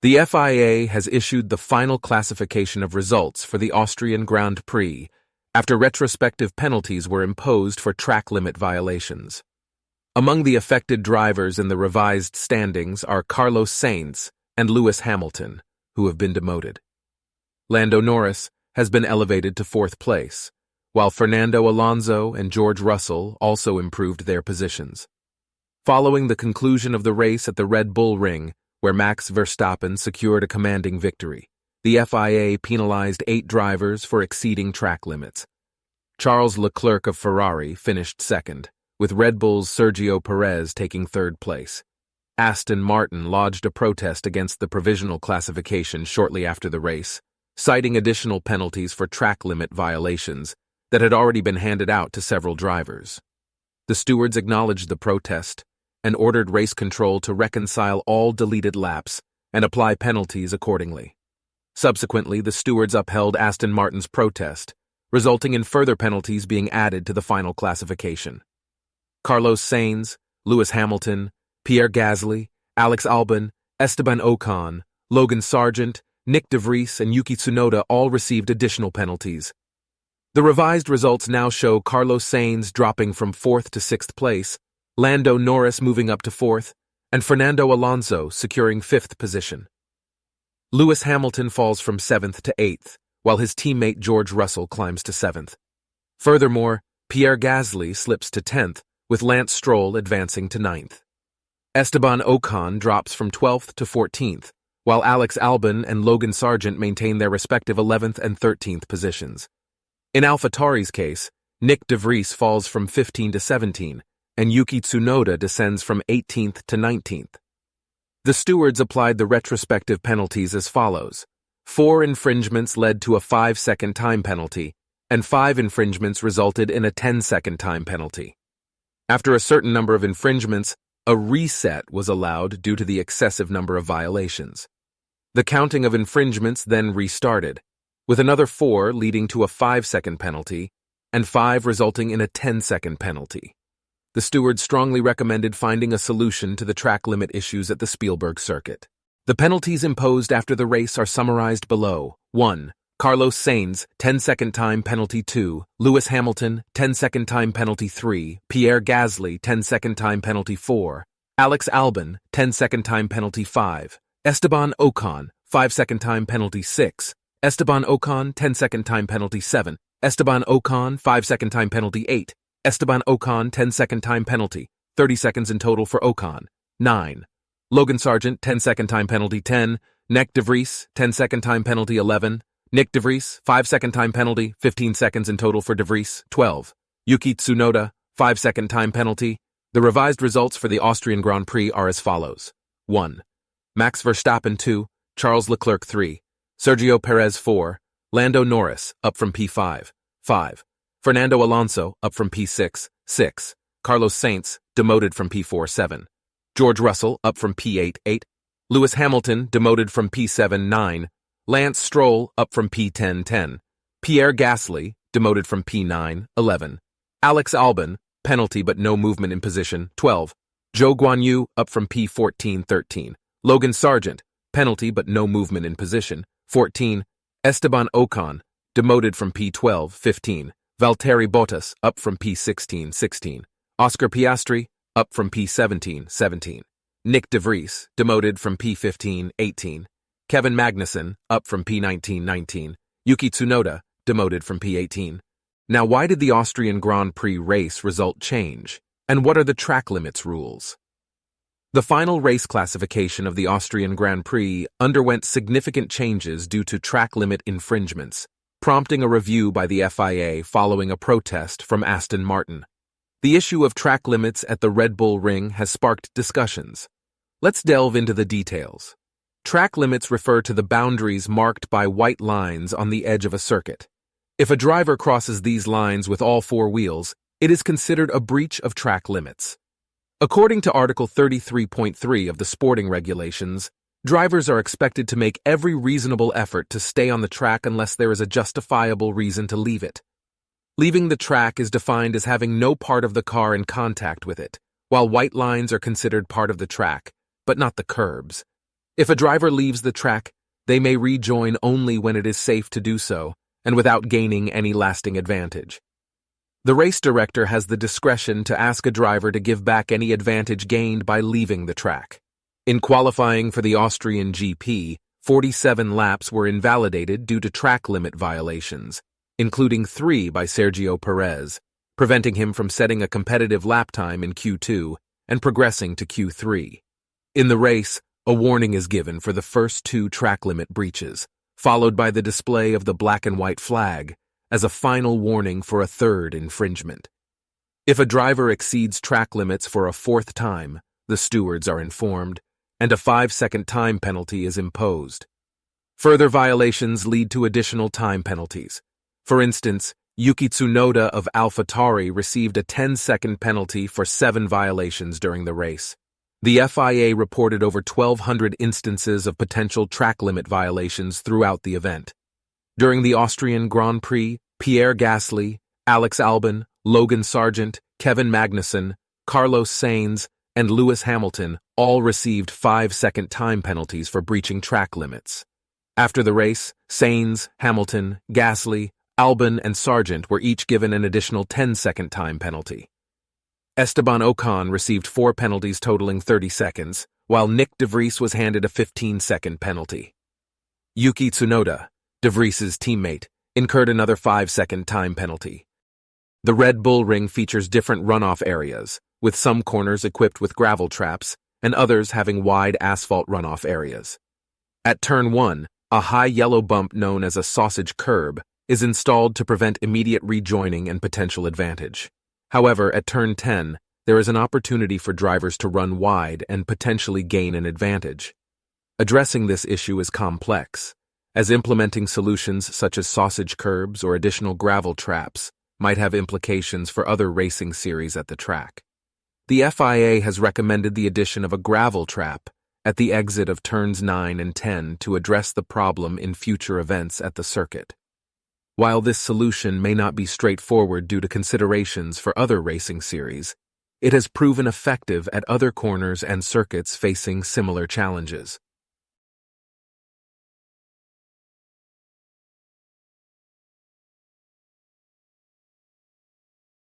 The FIA has issued the final classification of results for the Austrian Grand Prix after retrospective penalties were imposed for track limit violations. Among the affected drivers in the revised standings are Carlos Sainz and Lewis Hamilton, who have been demoted. Lando Norris has been elevated to fourth place, while Fernando Alonso and George Russell also improved their positions. Following the conclusion of the race at the Red Bull Ring, where Max Verstappen secured a commanding victory, the FIA penalized 8 drivers for exceeding track limits. Charles Leclerc of Ferrari finished second, with Red Bull's Sergio Perez taking third place. Aston Martin lodged a protest against the provisional classification shortly after the race, citing additional penalties for track limit violations that had already been handed out to several drivers. The stewards acknowledged the protest and ordered race control to reconcile all deleted laps and apply penalties accordingly. Subsequently, the stewards upheld Aston Martin's protest, resulting in further penalties being added to the final classification. Carlos Sainz, Lewis Hamilton, Pierre Gasly, Alex Albon, Esteban Ocon, Logan Sargent, Nick de Vries, and Yuki Tsunoda all received additional penalties. The revised results now show Carlos Sainz dropping from 4th to 6th place, Lando Norris moving up to 4th, and Fernando Alonso securing 5th position. Lewis Hamilton falls from 7th to 8th, while his teammate George Russell climbs to 7th. Furthermore, Pierre Gasly slips to 10th, with Lance Stroll advancing to 9th. Esteban Ocon drops from 12th to 14th, while Alex Albon and Logan Sargent maintain their respective 11th and 13th positions. In AlphaTauri's case, Nick de Vries falls from 15 to 17, and Yuki Tsunoda descends from 18th to 19th. The stewards applied the retrospective penalties as follows. 4 infringements led to a 5-second time penalty, and 5 infringements resulted in a 10-second time penalty. After a certain number of infringements, a reset was allowed due to the excessive number of violations. The counting of infringements then restarted, with another 4 leading to a 5-second penalty, and 5 resulting in a 10-second penalty. The stewards strongly recommended finding a solution to the track limit issues at the Spielberg circuit. The penalties imposed after the race are summarized below. 1. Carlos Sainz, 10-second time penalty 2, Lewis Hamilton, 10-second time penalty 3, Pierre Gasly, 10-second time penalty 4, Alex Albon, 10-second time penalty 5, Esteban Ocon, 5-second time penalty 6, Esteban Ocon, 10-second time penalty 7, Esteban Ocon, 5-second time penalty 8, Esteban Ocon, 10-second time penalty, 30 seconds in total for Ocon, 9. Logan Sargent, 10-second time penalty 10, Nick de Vries, 10-second time penalty 11, Nick de Vries, 5-second time penalty, 15 seconds in total for de Vries, 12. Yuki Tsunoda, 5-second time penalty. The revised results for the Austrian Grand Prix are as follows. 1. Max Verstappen 2, Charles Leclerc 3, Sergio Perez 4, Lando Norris, up from P5, 5. Fernando Alonso, up from P6, 6. Carlos Sainz, demoted from P4, 7. George Russell, up from P8, 8. Lewis Hamilton, demoted from P7, 9. Lance Stroll, up from P10, 10. Pierre Gasly, demoted from P9, 11. Alex Albon, penalty but no movement in position, 12. Zhou Guanyu, up from P14, 13. Logan Sargent, penalty but no movement in position, 14. Esteban Ocon, demoted from P12, 15. Valtteri Bottas, up from P16, 16. Oscar Piastri, up from P17, 17. Nick de Vries, demoted from P15, 18. Kevin Magnussen, up from P19, 19. Yuki Tsunoda, demoted from P18. Now, why did the Austrian Grand Prix race result change? And what are the track limits rules? The final race classification of the Austrian Grand Prix underwent significant changes due to track limit infringements, prompting a review by the FIA following a protest from Aston Martin. The issue of track limits at the Red Bull Ring has sparked discussions. Let's delve into the details. Track limits refer to the boundaries marked by white lines on the edge of a circuit. If a driver crosses these lines with all 4 wheels, it is considered a breach of track limits. According to Article 33.3 of the sporting regulations, drivers are expected to make every reasonable effort to stay on the track unless there is a justifiable reason to leave it. Leaving the track is defined as having no part of the car in contact with it, while white lines are considered part of the track, but not the curbs. If a driver leaves the track, they may rejoin only when it is safe to do so, and without gaining any lasting advantage. The race director has the discretion to ask a driver to give back any advantage gained by leaving the track. In qualifying for the Austrian GP, 47 laps were invalidated due to track limit violations, including 3 by Sergio Perez, preventing him from setting a competitive lap time in Q2 and progressing to Q3. In the race, a warning is given for the first 2 track limit breaches, followed by the display of the black and white flag as a final warning for a 3rd infringement. If a driver exceeds track limits for a 4th time, the stewards are informed, and a 5-second time penalty is imposed. Further violations lead to additional time penalties. For instance, Yuki Tsunoda of AlphaTauri received a 10-second penalty for 7 violations during the race. The FIA reported over 1,200 instances of potential track limit violations throughout the event. During the Austrian Grand Prix, Pierre Gasly, Alex Albon, Logan Sargent, Kevin Magnussen, Carlos Sainz, and Lewis Hamilton all received 5-second time penalties for breaching track limits. After the race, Sainz, Hamilton, Gasly, Albon, and Sargent were each given an additional 10-second time penalty. Esteban Ocon received 4 penalties totaling 30 seconds, while Nick de Vries was handed a 15-second penalty. Yuki Tsunoda, de Vries's teammate, incurred another 5-second time penalty. The Red Bull Ring features different runoff areas, with some corners equipped with gravel traps and others having wide asphalt runoff areas. At Turn 1, a high yellow bump known as a sausage curb is installed to prevent immediate rejoining and potential advantage. However, at Turn 10, there is an opportunity for drivers to run wide and potentially gain an advantage. Addressing this issue is complex, as implementing solutions such as sausage curbs or additional gravel traps might have implications for other racing series at the track. The FIA has recommended the addition of a gravel trap at the exit of Turns 9 and 10 to address the problem in future events at the circuit. While this solution may not be straightforward due to considerations for other racing series, it has proven effective at other corners and circuits facing similar challenges.